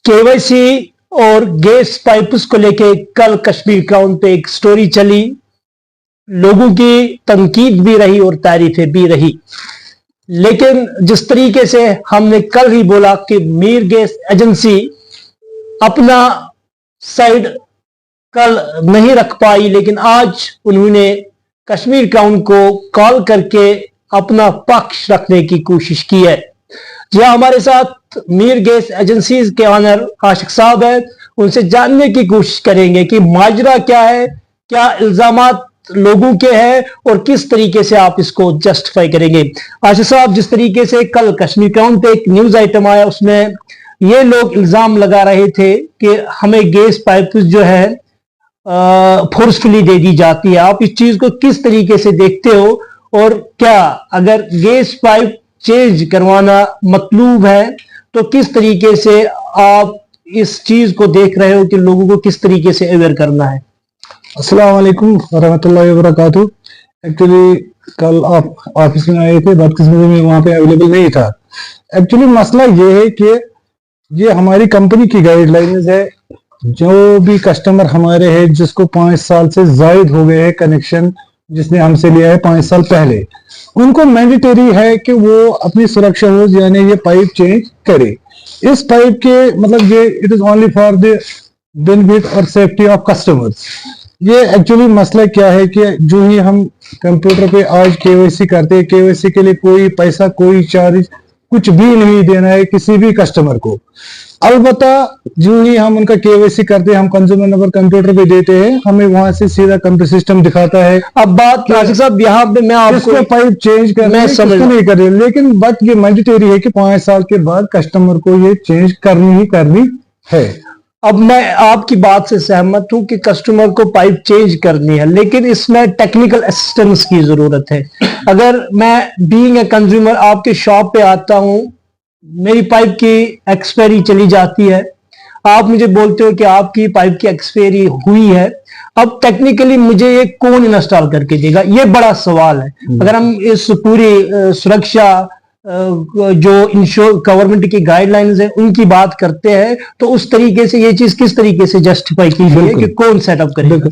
KYC और gas pipes को लेके कल कश्मीर क्राउन पे एक स्टोरी चली। लोगों की तनकीद भी रही और तारीफें भी रही, लेकिन जिस तरीके से हमने कल ही बोला कि मीर गैस एजेंसी अपना साइड कल नहीं रख पाई, लेकिन आज उन्होंने कश्मीर क्राउन को कॉल करके अपना पक्ष रखने की कोशिश की है। जी हमारे साथ मीर गैस एजेंसीज के ऑनर आशिक साहब है, उनसे जानने की कोशिश करेंगे कि माजरा क्या है, क्या इल्जामात लोगों के हैं और किस तरीके से आप इसको जस्टिफाई करेंगे। आशिक साहब, जिस तरीके से कल कश्मीर क्राउन पे एक न्यूज आइटम आया, उसमें ये लोग इल्जाम लगा रहे थे कि हमें गैस पाइप जो है फोर्सफुली दे दी जाती है। आप इस चीज को किस तरीके से देखते हो और क्या अगर गैस पाइप चेंज करवाना मतलूब है तो किस तरीके से आप इस चीज को देख रहे हो कि लोगों को किस तरीके से अवेयर करना है? अस्सलाम वालेकुम रहमतुल्लाहि व बरकातहू। एक्चुअली कल आप ऑफिस में आए थे, बदकिस्मती में वहां पे अवेलेबल नहीं था। एक्चुअली मसला ये है कि ये हमारी कंपनी की गाइडलाइंस है। जो भी कस्टमर हमारे हैं जिसको 5 साल से जायद हो गए हैं कनेक्शन, जिसने हमसे लिया है 5 साल पहले, उनको मैंडेटरी है कि वो अपनी सुरक्षा होज यानी ये पाइप चेंज करे। इस पाइप के मतलब ये it is only for the benefit और सेफ्टी ऑफ कस्टमर्स। ये एक्चुअली मसला क्या है कि जो ही हम कंप्यूटर पे आज केवाईसी करते हैं, केवाईसी के लिए कोई पैसा कोई चार्ज कुछ भी नहीं देना है किसी भी कस्टमर को। अलबत्ता जो ही हम उनका केवाईसी करते हैं, हम कंज्यूमर नंबर कंप्यूटर पे देते हैं, हमें वहां से सीधा कंप्यूटर सिस्टम दिखाता है। अब बात आशिक साहब यहाँ पे मैं आपको पाइप चेंज करना नहीं कर रही, लेकिन बट ये मैंडेटरी है कि 5 साल के बाद कस्टमर को ये चेंज करनी ही करनी है। अब मैं आपकी बात से सहमत हूं कि कस्टमर को पाइप चेंज करनी है, लेकिन इसमें टेक्निकल असिस्टेंस की जरूरत है। अगर मैं बीइंग ए कंज्यूमर आपके शॉप पे आता हूं, मेरी पाइप की एक्सपायरी चली जाती है, आप मुझे बोलते हो कि आपकी पाइप की एक्सपायरी हुई है, अब टेक्निकली मुझे ये कौन इंस्टॉल करके देगा? ये बड़ा सवाल है। अगर हम इस पूरी सुरक्षा जो इंश्योर गवर्नमेंट की गाइडलाइंस है उनकी बात करते हैं, तो उस तरीके से ये चीज किस तरीके से जस्टिफाई की गई है कि कौन सेटअप करेगा?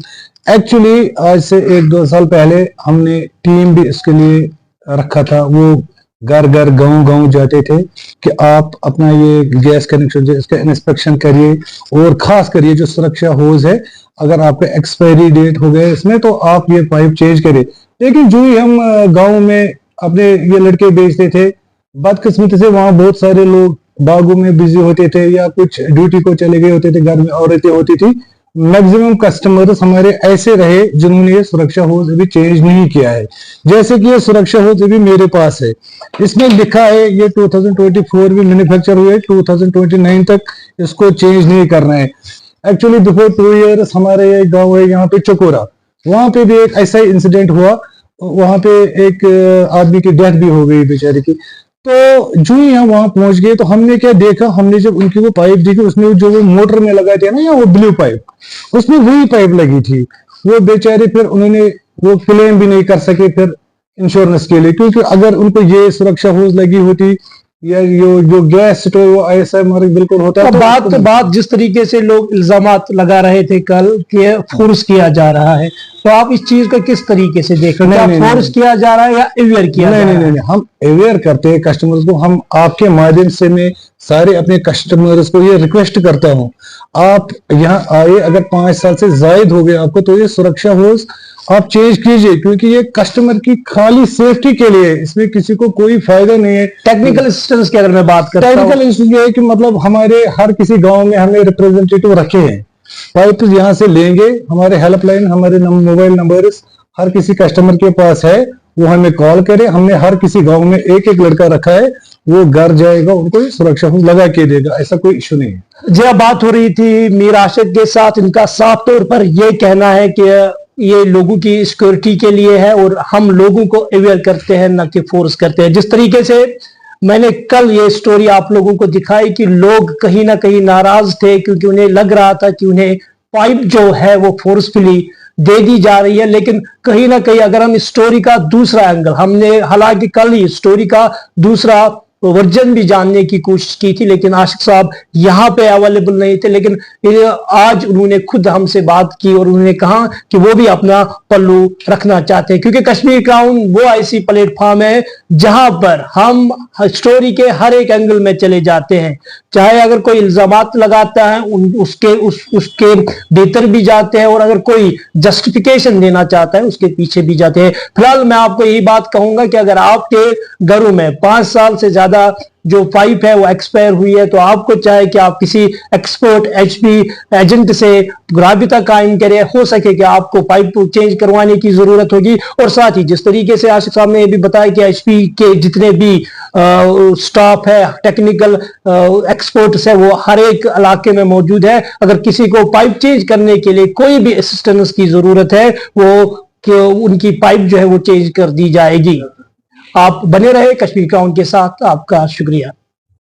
एक्चुअली आज से 1-2 साल पहले हमने टीम भी इसके लिए रखा था। वो घर घर गांव जाते थे कि आप अपना ये गैस कनेक्शन जो इसका इंस्पेक्शन करिए और खास करिए जो सुरक्षा होज है, अगर आपका एक्सपायरी डेट हो गया इसमें तो आप ये पाइप चेंज करें। लेकिन जो ही हम गांव में अपने ये लड़के बेचते थे, बदकिस्मती से वहां बहुत सारे लोग बागों में बिजी होते थे या कुछ ड्यूटी को चले गए होते थे, घर में औरतें होती थी। मैक्सिमम कस्टमर्स हमारे ऐसे रहे जिन्होंने ये सुरक्षा होज अभी चेंज नहीं किया है। जैसे कि ये सुरक्षा होज अभी मेरे पास है, इसमें लिखा है ये 2024 में मैन्युफैक्चर हुए, 2029 तक इसको चेंज नहीं करना है। एक्चुअली बिफोर 2 ईयर्स हमारे ये गाँव है यहाँ पे चकोरा, वहां पे भी एक ऐसा ही इंसिडेंट हुआ। वहां पे एक आदमी की डेथ भी हो गई बेचारे की। तो जो ही हम वहां पहुंच गए तो हमने क्या देखा, हमने जब उनकी वो पाइप देखी, उसमें जो वो मोटर में लगाए थे ना या वो ब्लू पाइप, उसमें वही पाइप लगी थी। वो बेचारे फिर उन्होंने वो क्लेम भी नहीं कर सके फिर इंश्योरेंस के लिए, क्योंकि अगर उनको ये सुरक्षा होज लगी होती या जो गैस स्टोव वो ऐसा बिल्कुल होता है। तो बात जिस तरीके से लोग इल्जामात लगा रहे थे कल कि फोर्स किया जा रहा है, तो आप इस चीज को किस तरीके से देख रहे हैं? फोर्स किया जा रहा है या अवेयर किया जा रहा है? नहीं, हम अवेयर करते हैं कस्टमर्स को। हम आपके माध्यम से मैं सारे अपने कस्टमर्स को ये रिक्वेस्ट करता हूँ, आप यहाँ आए, अगर 5 साल से जायद हो गए आपको तो ये सुरक्षा होज आप चेंज कीजिए, क्योंकि ये कस्टमर की खाली सेफ्टी के लिए, इसमें किसी को कोई फायदा नहीं है। टेक्निकल असिस्टेंस की अगर मैं बात करता हूं, टेक्निकल असिस्टेंस ये है कि मतलब हमारे हर किसी गांव में हमें रिप्रेजेंटेटिव रखे हैं। पाइप यहाँ से लेंगे, हमारे हेल्पलाइन, हमारे मोबाइल नंबर हर किसी कस्टमर के पास है, वो हमें कॉल करे। हमने हर किसी गाँव में एक लड़का रखा है, वो घर जाएगा, उनको सुरक्षा लगा के देगा, ऐसा कोई इशू नहीं है। जी बात हो रही थी मीर आशिक के साथ, इनका साफ तौर पर यह कहना है कि ये लोगों की सिक्योरिटी के लिए है और हम लोगों को अवेयर करते हैं, ना कि फोर्स करते हैं। जिस तरीके से मैंने कल ये स्टोरी आप लोगों को दिखाई कि लोग कहीं ना कहीं नाराज थे क्योंकि उन्हें लग रहा था कि उन्हें पाइप जो है वो फोर्सफुली दे दी जा रही है। लेकिन कहीं ना कहीं अगर हम इस स्टोरी का दूसरा एंगल, हमने हालांकि कल ही स्टोरी का दूसरा वर्जन भी जानने की कोशिश की थी, लेकिन आशिक साहब यहाँ पे अवेलेबल नहीं थे। लेकिन आज उन्होंने खुद हमसे बात की और उन्होंने कहा कि वो भी अपना पल्लू रखना चाहते हैं, क्योंकि कश्मीर क्राउन वो ऐसी प्लेटफॉर्म है जहां पर हम स्टोरी के हर एक एंगल में चले जाते हैं। चाहे अगर कोई इल्जामात लगाता है उसके भीतर भी जाते हैं, और अगर कोई जस्टिफिकेशन देना चाहता है उसके पीछे भी जाते हैं। फिलहाल मैं आपको यही बात कहूंगा कि अगर आपके घरों में 5 साल से ज्यादा जो पाइप है वो एक्सपायर हुई है, तो आपको चाहे कि आप किसी एक्सपर्ट HP एजेंट से राबिता कायम करें। हो सके कि आपको पाइप चेंज करवाने की जरूरत होगी। और साथ ही जिस तरीके से आशिक साहब ने ये भी बताया कि HP के जितने भी स्टाफ है, टेक्निकल एक्सपर्ट्स है, वो हर एक इलाके में मौजूद है। अगर किसी को पाइप चेंज करने के लिए कोई भी असिस्टेंस की जरूरत है, वो उनकी पाइप जो है वो चेंज कर दी जाएगी। आप बने रहे कश्मीर क्राउन के साथ। आपका शुक्रिया।